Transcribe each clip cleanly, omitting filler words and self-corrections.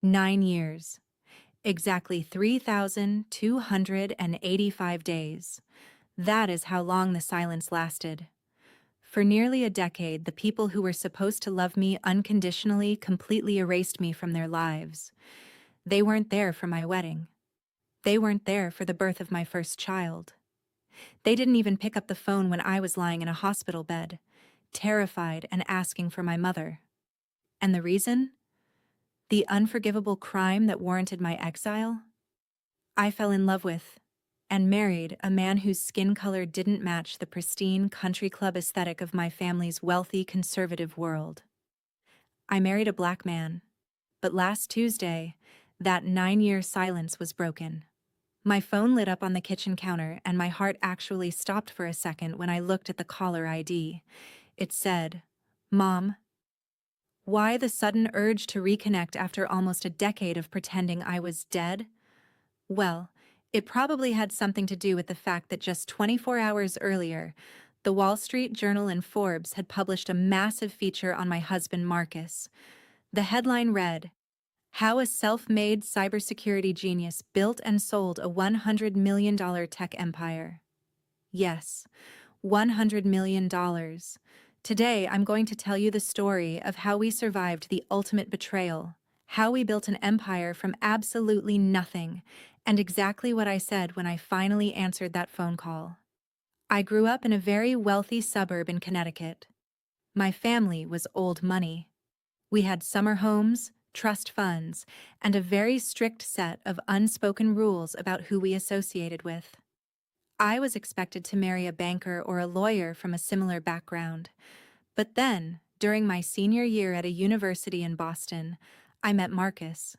9 years. Exactly 3,285 days. That is how long the silence lasted. For nearly a decade, the people who were supposed to love me unconditionally completely erased me from their lives. They weren't there for my wedding. They weren't there for the birth of my first child. They didn't even pick up the phone when I was lying in a hospital bed, terrified and asking for my mother. And the reason? The unforgivable crime that warranted my exile? I fell in love with and married a man whose skin color didn't match the pristine country club aesthetic of my family's wealthy conservative world. I married a black man, but last Tuesday, that 9-year silence was broken. My phone lit up on the kitchen counter, and my heart actually stopped for a second when I looked at the caller ID. It said, "Mom." Why the sudden urge to reconnect after almost a decade of pretending I was dead? Well, it probably had something to do with the fact that just 24 hours earlier, the Wall Street Journal and Forbes had published a massive feature on my husband Marcus. The headline read, "How a Self-Made Cybersecurity Genius Built and Sold a $100 million Tech Empire." Yes, $100 million. Today, I'm going to tell you the story of how we survived the ultimate betrayal, how we built an empire from absolutely nothing, and exactly what I said when I finally answered that phone call. I grew up in a very wealthy suburb in Connecticut. My family was old money. We had summer homes, trust funds, and a very strict set of unspoken rules about who we associated with. I was expected to marry a banker or a lawyer from a similar background. But then, during my senior year at a university in Boston, I met Marcus.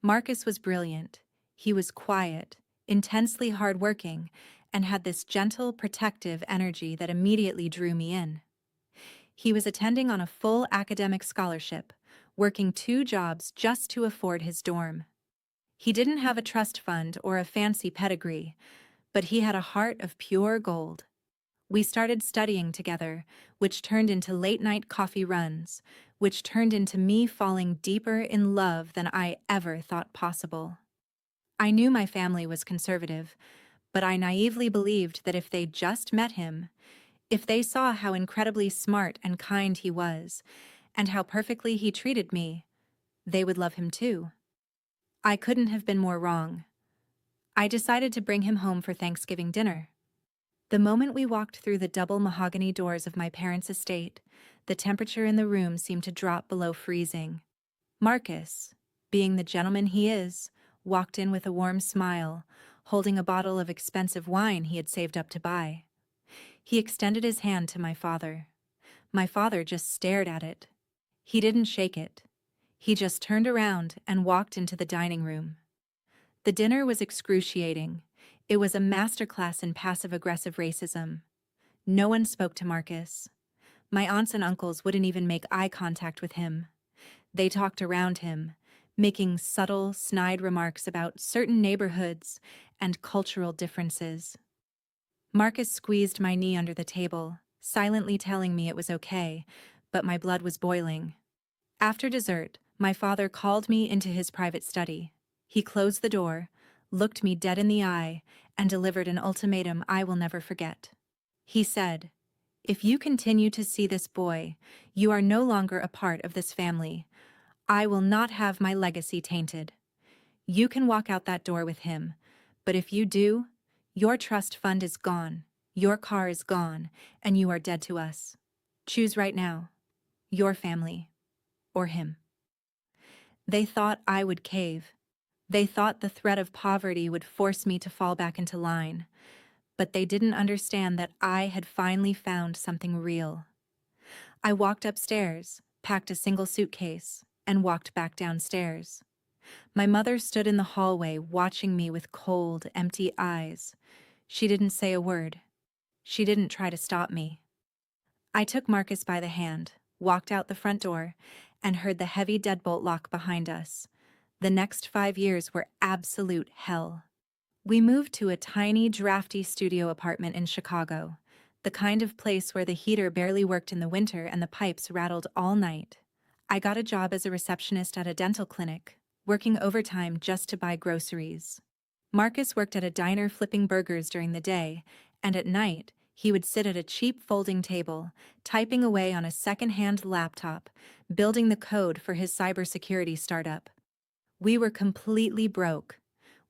Marcus was brilliant. He was quiet, intensely hardworking, and had this gentle, protective energy that immediately drew me in. He was attending on a full academic scholarship, working 2 jobs just to afford his dorm. He didn't have a trust fund or a fancy pedigree, but he had a heart of pure gold. We started studying together, which turned into late-night coffee runs, which turned into me falling deeper in love than I ever thought possible. I knew my family was conservative, but I naively believed that if they just met him, if they saw how incredibly smart and kind he was, and how perfectly he treated me, they would love him too. I couldn't have been more wrong. I decided to bring him home for Thanksgiving dinner. The moment we walked through the double mahogany doors of my parents' estate, the temperature in the room seemed to drop below freezing. Marcus, being the gentleman he is, walked in with a warm smile, holding a bottle of expensive wine he had saved up to buy. He extended his hand to my father. My father just stared at it. He didn't shake it. He just turned around and walked into the dining room. The dinner was excruciating. It was a masterclass in passive-aggressive racism. No one spoke to Marcus. My aunts and uncles wouldn't even make eye contact with him. They talked around him, making subtle, snide remarks about certain neighborhoods and cultural differences. Marcus squeezed my knee under the table, silently telling me it was okay, but my blood was boiling. After dessert, my father called me into his private study. He closed the door, looked me dead in the eye, and delivered an ultimatum I will never forget. He said, "If you continue to see this boy, you are no longer a part of this family. I will not have my legacy tainted. You can walk out that door with him, but if you do, your trust fund is gone, your car is gone, and you are dead to us. Choose right now, your family or him." They thought I would cave. They thought the threat of poverty would force me to fall back into line, but they didn't understand that I had finally found something real. I walked upstairs, packed a single suitcase, and walked back downstairs. My mother stood in the hallway watching me with cold, empty eyes. She didn't say a word. She didn't try to stop me. I took Marcus by the hand, walked out the front door, and heard the heavy deadbolt lock behind us. The next 5 years were absolute hell. We moved to a tiny, drafty studio apartment in Chicago, the kind of place where the heater barely worked in the winter and the pipes rattled all night. I got a job as a receptionist at a dental clinic, working overtime just to buy groceries. Marcus worked at a diner flipping burgers during the day, and at night, he would sit at a cheap folding table, typing away on a second-hand laptop, building the code for his cybersecurity startup. We were completely broke.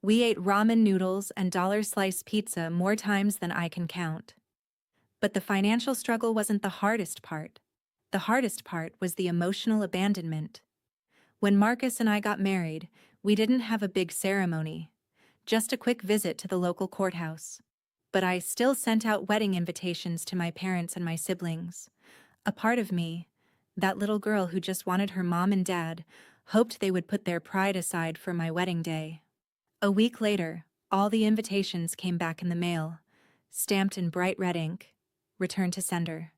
We ate ramen noodles and dollar-slice pizza more times than I can count. But the financial struggle wasn't the hardest part. The hardest part was the emotional abandonment. When Marcus and I got married, we didn't have a big ceremony, just a quick visit to the local courthouse. But I still sent out wedding invitations to my parents and my siblings. A part of me, that little girl who just wanted her mom and dad, hoped they would put their pride aside for my wedding day. A week later, all the invitations came back in the mail, stamped in bright red ink, returned to sender.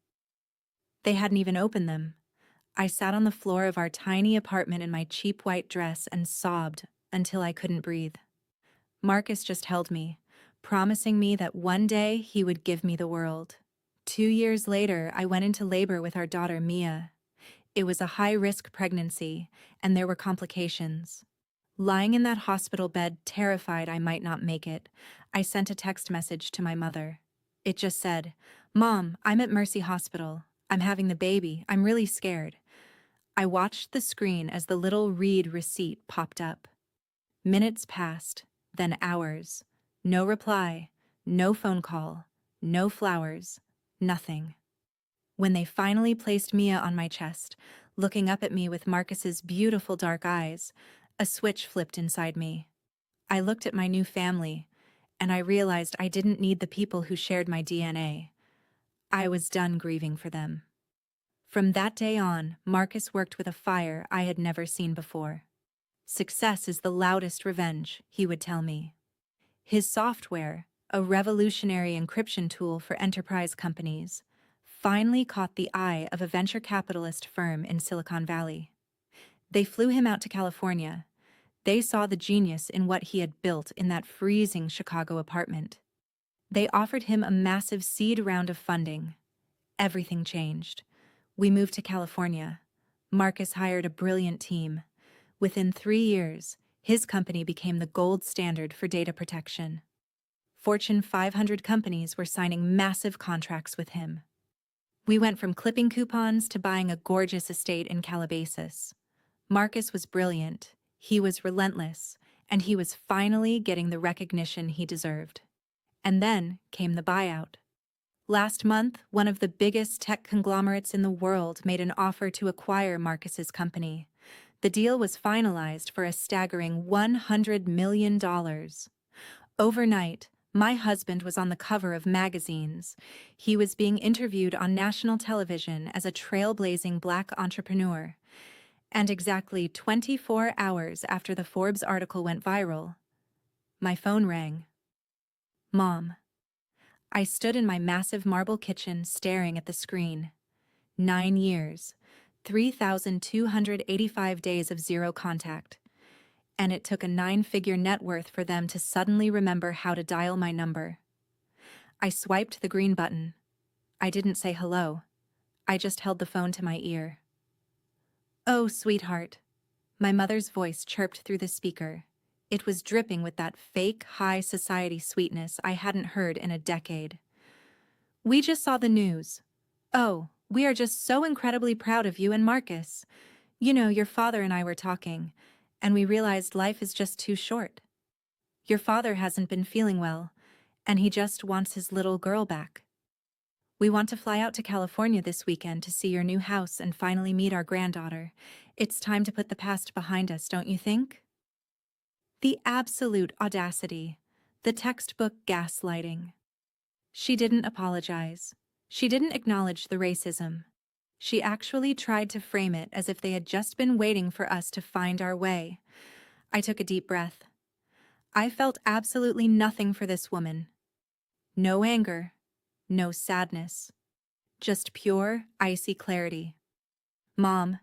They hadn't even opened them. I sat on the floor of our tiny apartment in my cheap white dress and sobbed until I couldn't breathe. Marcus just held me, promising me that one day he would give me the world. 2 years later, I went into labor with our daughter Mia. It was a high-risk pregnancy, and there were complications. Lying in that hospital bed, terrified I might not make it, I sent a text message to my mother. It just said, "Mom, I'm at Mercy Hospital. I'm having the baby. I'm really scared." I watched the screen as the little read receipt popped up. Minutes passed, then hours. No reply, no phone call, no flowers, nothing. When they finally placed Mia on my chest, looking up at me with Marcus's beautiful dark eyes, a switch flipped inside me. I looked at my new family, and I realized I didn't need the people who shared my DNA. I was done grieving for them. From that day on, Marcus worked with a fire I had never seen before. "Success is the loudest revenge," he would tell me. His software, a revolutionary encryption tool for enterprise companies, finally caught the eye of a venture capitalist firm in Silicon Valley. They flew him out to California. They saw the genius in what he had built in that freezing Chicago apartment. They offered him a massive seed round of funding. Everything changed. We moved to California. Marcus hired a brilliant team. Within 3 years, his company became the gold standard for data protection. Fortune 500 companies were signing massive contracts with him. We went from clipping coupons to buying a gorgeous estate in Calabasas. Marcus was brilliant, he was relentless, and he was finally getting the recognition he deserved. And then came the buyout. Last month, one of the biggest tech conglomerates in the world made an offer to acquire Marcus's company. The deal was finalized for a staggering $100 million. Overnight, my husband was on the cover of magazines. He was being interviewed on national television as a trailblazing Black entrepreneur. And exactly 24 hours after the Forbes article went viral, my phone rang. Mom. I stood in my massive marble kitchen staring at the screen. 9 years, 3,285 days of zero contact. And it took a 9-figure net worth for them to suddenly remember how to dial my number. I swiped the green button. I didn't say hello. I just held the phone to my ear. "Oh, sweetheart." My mother's voice chirped through the speaker. It was dripping with that fake high society sweetness I hadn't heard in a decade. "We just saw the news. Oh, we are just so incredibly proud of you and Marcus. You know, your father and I were talking, and we realized life is just too short. Your father hasn't been feeling well, and he just wants his little girl back. We want to fly out to California this weekend to see your new house and finally meet our granddaughter. It's time to put the past behind us, don't you think?" The absolute audacity, the textbook gaslighting. She didn't apologize. She didn't acknowledge the racism. She actually tried to frame it as if they had just been waiting for us to find our way. I took a deep breath. I felt absolutely nothing for this woman. No anger, no sadness. Just pure, icy clarity. "Mom,"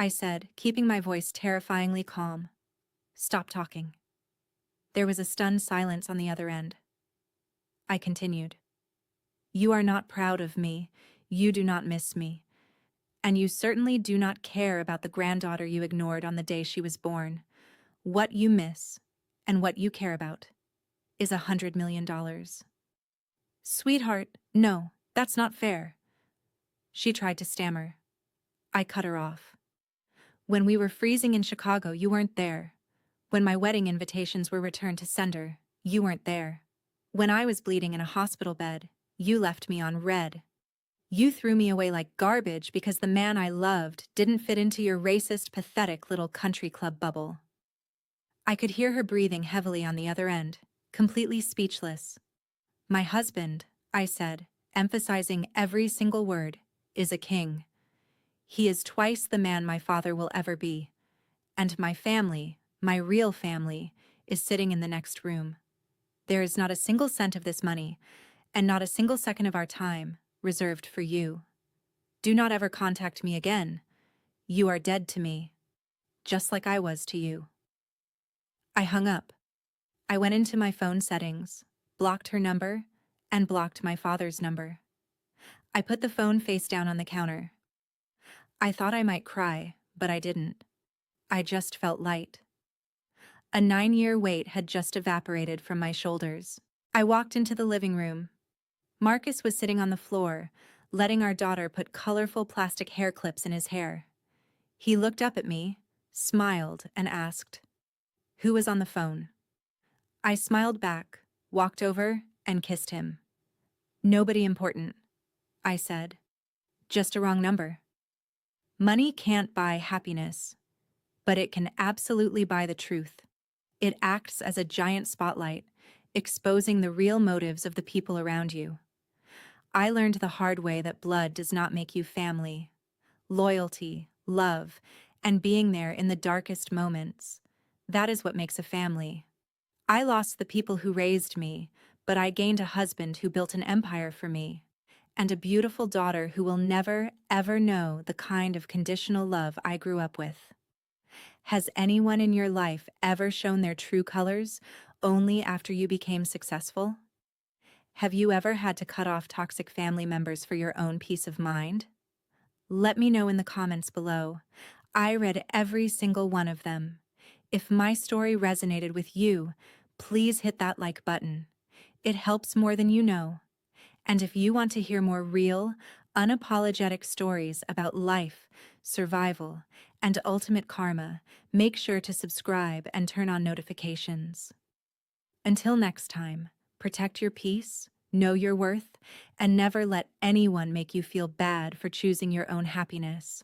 I said, keeping my voice terrifyingly calm. "Stop talking." There was a stunned silence on the other end. I continued. "You are not proud of me. You do not miss me. And you certainly do not care about the granddaughter you ignored on the day she was born. What you miss, and what you care about, is $100 million. Sweetheart, no, that's not fair. She tried to stammer. I cut her off. When we were freezing in Chicago, you weren't there. When my wedding invitations were returned to sender, you weren't there. When I was bleeding in a hospital bed, you left me on red. You threw me away like garbage because the man I loved didn't fit into your racist, pathetic little country club bubble. I could hear her breathing heavily on the other end, completely speechless. My husband, I said, emphasizing every single word, is a king. He is twice the man my father will ever be. And my family, my real family, is sitting in the next room. There is not a single cent of this money, and not a single second of our time, reserved for you. Do not ever contact me again. You are dead to me, just like I was to you. I hung up. I went into my phone settings, blocked her number, and blocked my father's number. I put the phone face down on the counter. I thought I might cry, but I didn't. I just felt light. A 9-year weight had just evaporated from my shoulders. I walked into the living room. Marcus was sitting on the floor, letting our daughter put colorful plastic hair clips in his hair. He looked up at me, smiled, and asked, "Who was on the phone?" I smiled back, walked over, and kissed him. "Nobody important," I said. "Just a wrong number." Money can't buy happiness, but it can absolutely buy the truth. It acts as a giant spotlight, exposing the real motives of the people around you. I learned the hard way that blood does not make you family. Loyalty, love, and being there in the darkest moments, that is what makes a family. I lost the people who raised me, but I gained a husband who built an empire for me, and a beautiful daughter who will never, ever know the kind of conditional love I grew up with. Has anyone in your life ever shown their true colors only after you became successful? Have you ever had to cut off toxic family members for your own peace of mind? Let me know in the comments below. I read every single one of them. If my story resonated with you, please hit that like button. It helps more than you know. And if you want to hear more real, unapologetic stories about life, survival, and ultimate karma, make sure to subscribe and turn on notifications. Until next time, protect your peace, know your worth, and never let anyone make you feel bad for choosing your own happiness.